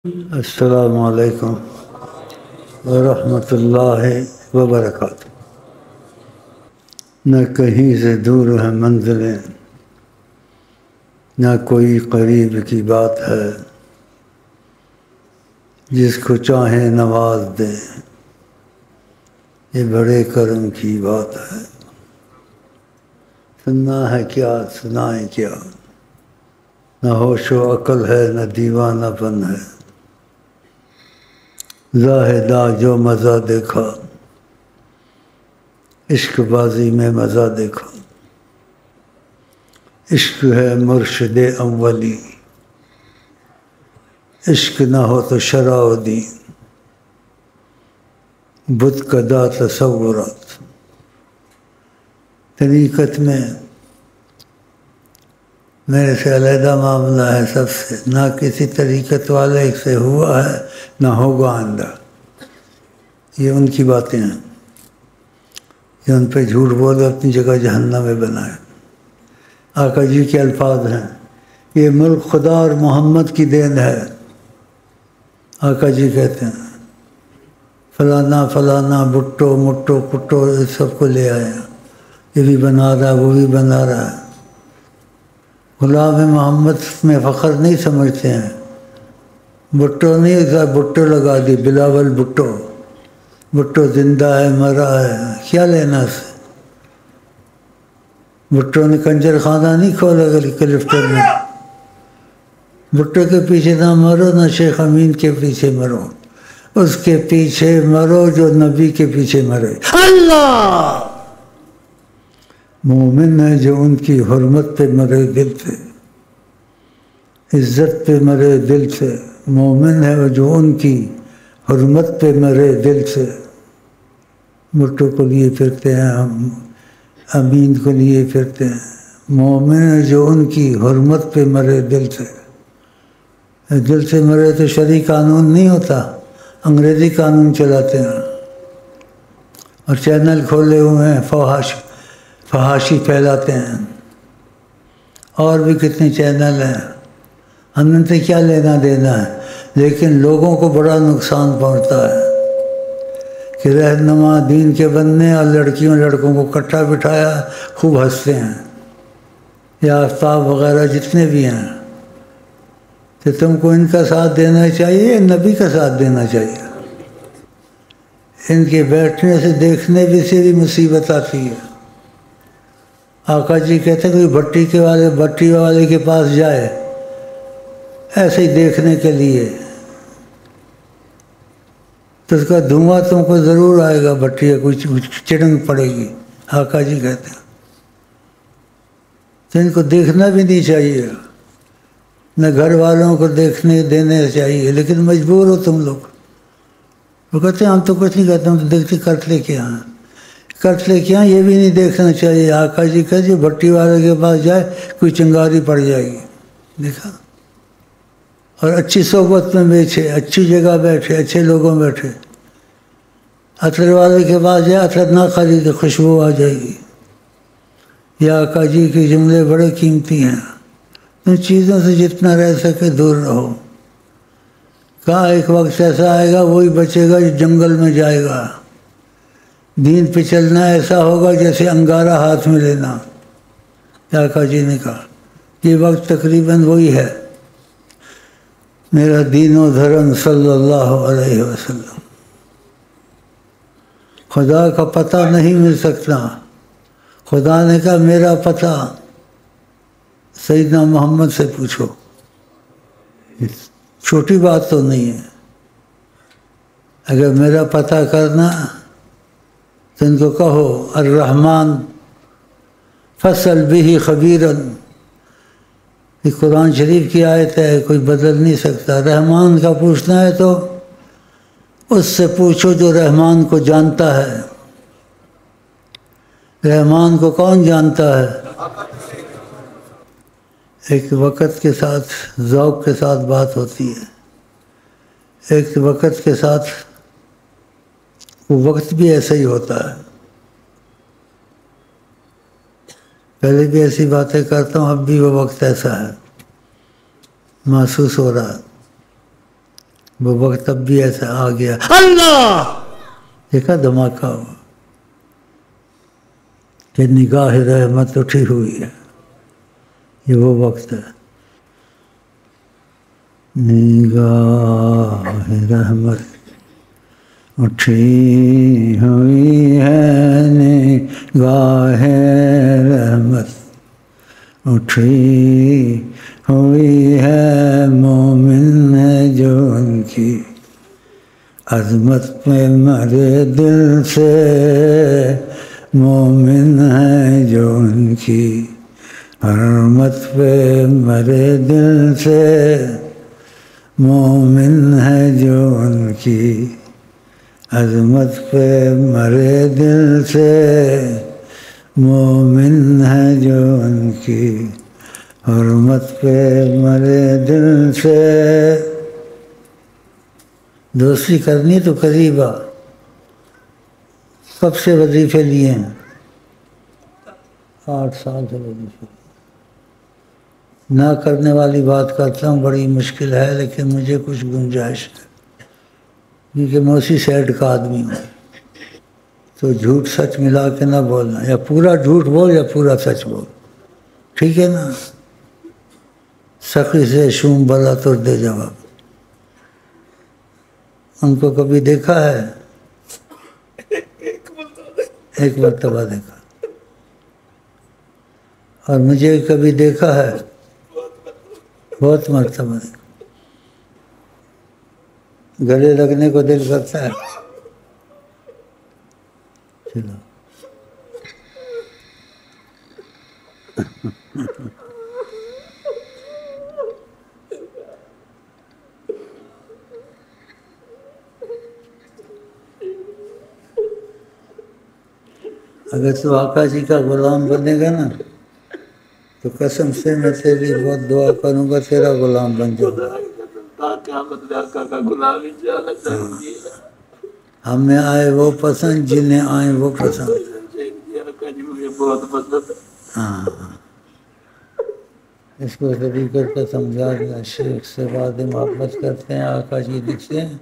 السلام علیکم ورحمۃ اللہ وبرکاتہ۔ نہ کہیں سے دور ہے منزلیں، نہ کوئی قریب کی بات ہے، جس کو چاہیں نواز دیں، یہ بڑے کرم کی بات ہے۔ سننا ہے کیا سنائیں کیا، نہ ہوش و عقل ہے نہ دیوانہ پن ہے۔ زاہدہ جو مزہ دیکھا، عشق بازی میں مزہ دیکھا۔ عشق ہے مرشد اولی، عشق نہ ہو تو شرع و دین، بت کدا تصورات۔ طریقت میں میرے سے علیحدہ معاملہ ہے سب سے، نہ کسی طریقت والے سے ہوا ہے نہ ہوگا آئندہ۔ یہ ان کی باتیں ہیں کہ ان پہ جھوٹ بولے اپنی جگہ جہنم میں بنائے۔ آقا جی کے الفاظ ہیں، یہ ملک خدا اور محمد کی دین ہے۔ آقا جی کہتے ہیں فلانا فلانا بٹو مٹو کٹو اس سب کو لے آیا، یہ بھی بنا رہا وہ بھی بنا رہا ہے۔ غلام محمد میں فخر نہیں سمجھتے ہیں۔ بٹو نہیں ایسا بٹو لگا دی، بلاول بٹو، بٹو زندہ ہے مرا ہے، کیا لینا سے؟ بٹو نے کنجر خانہ نہیں کھولا کلفٹن میں۔ بٹو کے پیچھے نہ مرو، نہ شیخ امین کے پیچھے مرو، اس کے پیچھے مرو جو نبی کے پیچھے مرے۔ اللہ مومن ہے جو ان کی حرمت پہ مرے دل سے، عزت پہ مرے دل سے۔ مومن ہے جو ان کی حرمت پہ مرے دل سے۔ بٹو کو لیے پھرتے ہیں ہم، امین کو لیے پھرتے ہیں۔ مومن ہے جو ان کی حرمت پہ مرے دل سے۔ دل سے مرے تو شرعی قانون نہیں ہوتا، انگریزی قانون چلاتے ہیں اور چینل کھولے ہوئے ہیں، فحاشی پھیلاتے ہیں۔ اور بھی کتنے چینل ہیں، ہم نے تو کیا لینا دینا ہے، لیکن لوگوں کو بڑا نقصان پہنچتا ہے کہ رہنما دین کے بننے اور لڑکیوں لڑکوں کو کٹھا بٹھایا، خوب ہنستے ہیں۔ یا آفتاب وغیرہ جتنے بھی ہیں کہ تم کو ان کا ساتھ دینا چاہیے، نبی کا ساتھ دینا چاہیے۔ ان کے بیٹھنے سے دیکھنے سے بھی مصیبت آتی ہے۔ آقا جی کہتے ہیں کوئی بھٹی والے کے پاس جائے ایسے ہی دیکھنے کے لیے تو اس کا دھواں تم کو ضرور آئے گا، بھٹی کوئی چڑنگ پڑے گی۔ آقا جی کہتے ہیں تو ان کو دیکھنا بھی نہیں چاہیے، نہ گھر والوں کو دیکھنے دینے چاہیے، لیکن مجبور ہو تم لوگ۔ وہ کہتے ہیں ہم تو کچھ نہیں کہتے، ہم تو دیکھتے کرتلے کیا ہیں، کرتلے کیا یہ بھی نہیں دیکھنا چاہیے۔ آقا جی کہتے جو بھٹی والے کے پاس جائے کوئی چنگاری پڑ جائے گی، دیکھا؟ اور اچھی صحبت میں بیٹھے، اچھی جگہ بیٹھے، اچھے لوگوں بیٹھے۔ عطر والے کے پاس جائے عطر نہ خریدے، خوشبو آ جائے گی۔ یہ آقا جی کے جملے بڑے قیمتی ہیں، ان چیزوں سے جتنا رہ سکے دور رہو۔ کہا ایک وقت ایسا آئے گا وہی بچے گا جو جنگل میں جائے گا۔ دین پہ چلنا ایسا ہوگا جیسے انگارہ ہاتھ میں لینا۔ آقا جی نے کہا یہ وقت تقریباً وہی ہے۔ میرا دین و دھرم صلی اللہ علیہ وسلم، خدا کا پتہ نہیں مل سکتا۔ خدا نے کہا میرا پتہ سیدنا محمد سے پوچھو، چھوٹی بات تو نہیں ہے۔ اگر میرا پتہ کرنا تو ان کو کہو الرحمن فصل بہ خبیرا، یہ قرآن شریف کی آیت ہے، کوئی بدل نہیں سکتا۔ رحمان کا پوچھنا ہے تو اس سے پوچھو جو رحمان کو جانتا ہے۔ رحمان کو کون جانتا ہے؟ ایک وقت کے ساتھ ذوق کے ساتھ بات ہوتی ہے، ایک وقت کے ساتھ وہ وقت بھی ایسا ہی ہوتا ہے۔ پہلے بھی ایسی باتیں کرتا ہوں، اب بھی وہ وقت ایسا ہے، محسوس ہو رہا ہے۔ وہ وقت تب بھی ایسا آ گیا، اللہ دیکھا دھماکہ ہوا کہ نگاہ رحمت اٹھی ہوئی ہے، یہ وہ وقت ہے، نگاہ رحمت اٹھی ہوئی ہے، نگاہ رحمت اٹھی ہوئی ہے، مومن ہے جو ان کی عظمت پہ مرے دل سے، مومن ہے جو ان کی حرمت پہ مرے دل سے، مومن ہے جو ان کی عظمت پہ مرے دل سے، مومن ہے جو ان کی حرمت پہ مرے دل سے۔ دوستی کرنی تو قریب آ، کب سے وظیفے لیے ہیں؟ 8 سال سے وظیفے نہ کرنے والی بات کرتا ہوں، بڑی مشکل ہے، لیکن مجھے کچھ گنجائش ہے، کیونکہ میں اسی سائڈ کا آدمی ہوں، تو جھوٹ سچ ملا کے نہ بولنا، یا پورا جھوٹ بول یا پورا سچ بول، ٹھیک ہے نا؟ سخی سے شوم بلا تر دے جواب۔ ان کو کبھی دیکھا ہے؟ ایک مرتبہ دیکھا، اور مجھے کبھی دیکھا ہے؟ بہت مرتبہ دیکھا۔ گلے لگنے کو دل کرتا ہے؟ چلو اگر تو آقا جی کا غلام بنے گا نا تو قسم سے میں تیرے لیے بہت دعا کروں گا، تیرا غلام بن جاؤں گا۔ ہمیں آئے وہ پسند جنہیں آئے وہ پسند۔ ہاں اس کو حقیقت کا سمجھا دیا، شیخ سے بعد محبت کرتے ہیں، آقا جی دکھتے ہیں،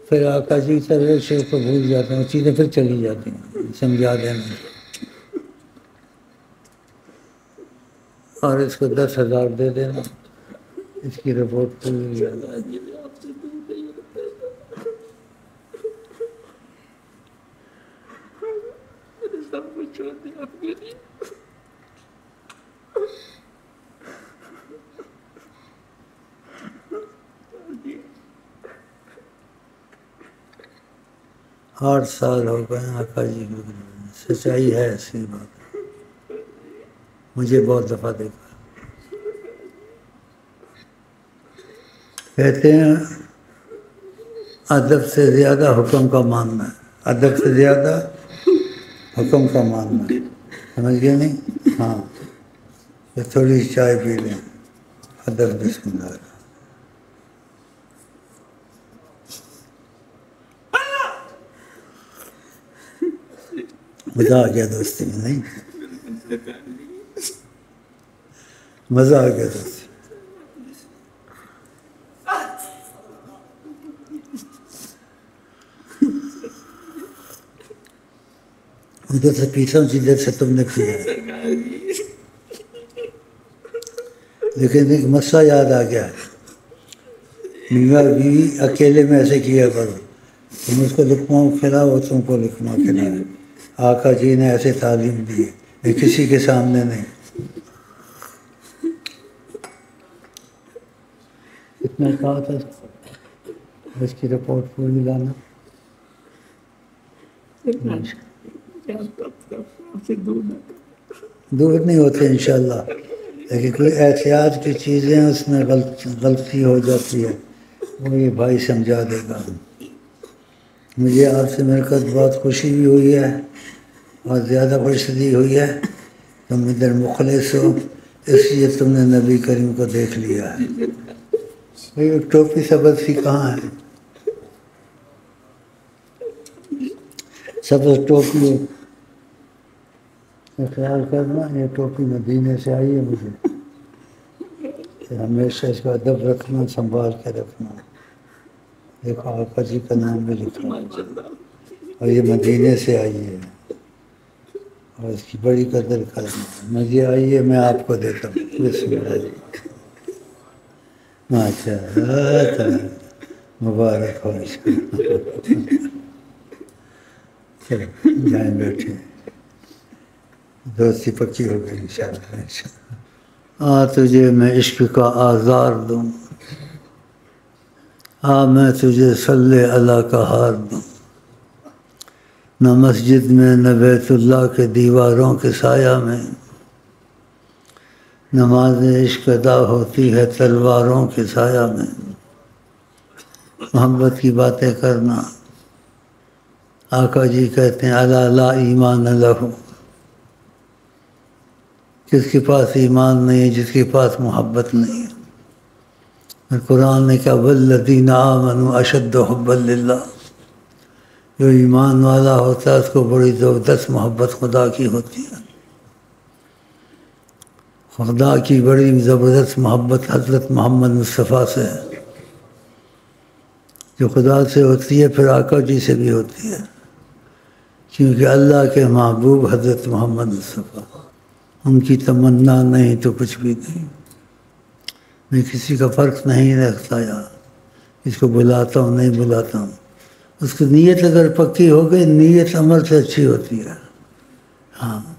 پھر آقا جی سے شیخ کو بھول جاتے ہیں، چیزیں پھر چلی جاتی ہیں، سمجھا دینا۔ اور اس کو 10,000 دے دینا، اس کی رپورٹ پوری ہو جائے۔ آٹھ سال ہو گئے آقا جی کو، سچائی ہے ایسی بات، مجھے بہت دفعہ دیکھا۔ کہتے ہیں ادب سے زیادہ حکم کا ماننا ہے، ادب سے زیادہ حکم کا ماننا ہے، سمجھ گئے نہیں؟ ہاں تو تھوڑی چائے پی لیں، ادب بسم اللہ۔ مزہ آ گیا دوستی میں، نہیں مزہ آ گیا دوستی۔ ادھر سے پیچھا ہوں جدھر سے تم نے کیا، لیکن ایک مسئلہ یاد آ گیا، میاں بیوی اکیلے میں ایسے کیا کرو، تم اس کو لقمہ کھلاؤ وہ تم کو لقمہ کھلائے۔ آقا جی نے ایسے تعلیم دی ہے، کسی کے سامنے نہیں۔ اتنا کہا تھا اس کی رپورٹ پوری لانا۔ دور نہیں ہوتے انشاءاللہ، لیکن کوئی احتیاط کی چیزیں اس میں غلطی ہو جاتی ہے، وہ یہ بھائی سمجھا دے گا۔ مجھے آپ سے مل کر بہت خوشی بھی ہوئی ہے اور زیادہ خوشی ہوئی ہے، تم ادھر مخلص ہو، اس لیے تم نے نبی کریم کو دیکھ لیا ہے۔ بھائی ٹوپی سبز سی کہاں ہے؟ سبز ٹوپی خیال کرنا، یہ ٹوپی مدینے سے آئی ہے مجھے، ہمیشہ اس کا ادب رکھنا، سنبھال کے رکھنا۔ دیکھو آقا جی کا نام بھی لکھا ہے اور یہ مدینے سے آئی ہے اور اس کی بڑی قدر کرنا مجھے آئیے میں آپ کو دیتا ہوں بسم اللہ ماشاء اللہ مبارک ہو اس کو چلو جائیں بیٹھے دوستی پکی ہو گئی انشاءاللہ تجھے میں عشق کا آزار دوں میں تجھے صلی اللہ کا ہار دوں نہ مسجد میں نہ بیت اللہ کے دیواروں کے سایہ میں نماز عشق ادا ہوتی ہے تلواروں کے سایہ میں محبت کی باتیں کرنا آقا جی کہتے ہیں الا لا ایمان لہ جس کے پاس ایمان نہیں ہے جس کے پاس محبت نہیں ہے قرآن نے کہا والذین آمنوا اشد حبا للہ جو ایمان والا ہوتا ہے اس کو بڑی زبردست محبت خدا کی ہوتی ہے خدا کی بڑی زبردست محبت حضرت محمد مصطفیٰ سے ہے جو خدا سے ہوتی ہے پھر آقا جی سے بھی ہوتی ہے کیونکہ اللہ کے محبوب حضرت محمد مصطفیٰ ان کی تمنا نہیں تو کچھ بھی نہیں میں کسی کا فرق نہیں رکھتا یار اس کو بلاتا ہوں نہیں بلاتا ہوں اس کی نیت اگر پکی ہو گئی نیت عمل سے اچھی ہوتی ہے ہاں